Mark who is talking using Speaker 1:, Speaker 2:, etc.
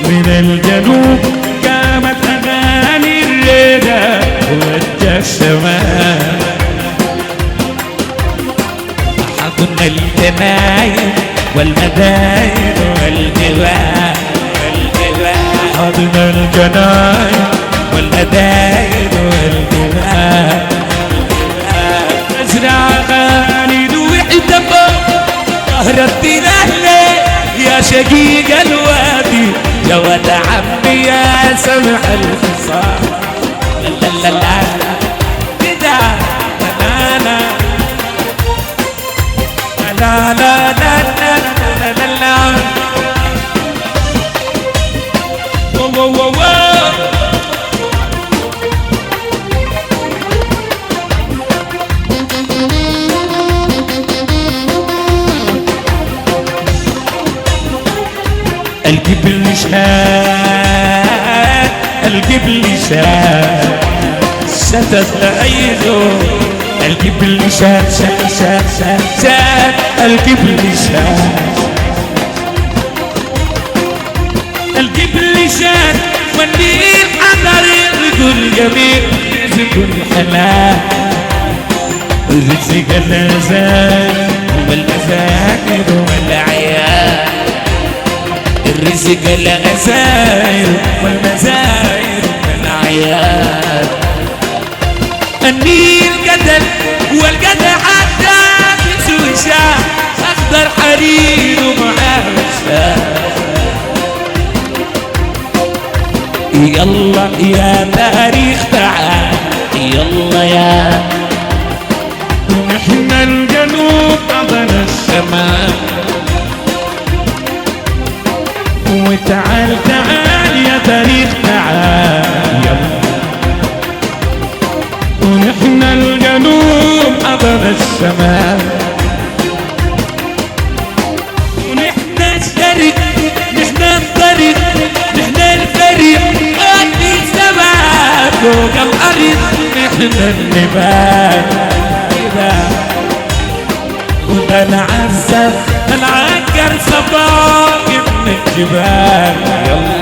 Speaker 1: من الجنوب قامت أغاني الريدة وجه الشمال. حضن الجناين والمداين والجبال، حضن الجناين والمداين والجبال. أزرع خالد واحتفى ظهرت الأهلي يا شقيق الوادي يا ولد عمي يا سمح الخصام. لا لا لا لا كده لا لا لا لا لا لا لا لا واو واو واو. القبل شاد القبل شاد ستت عيده. القبل شاد شاد شاد شاد شاد القبل شاد. القبل شاد والنيل حضر رجل جميل رزق الحلال. رزق الأزال والمزاجر والعيال. الرزق الغزاير والمزاير والعيال. النيل قدر والقدر حتى بيسوي شاه اخضر حرير ومعاه شاه. يلا يا تاريخ تعال يلا يا نحن الجنوب قبل الشمال. وتعال تعال يا تاريخ تعال يلا. ونحن الجنوب أبد الشمال. ونحن الشرق نحن الطريق نحن الفريق قد السماء فوق الأرض. نحن النبال وده نعزف نعكر صفاق من الجبال. يلا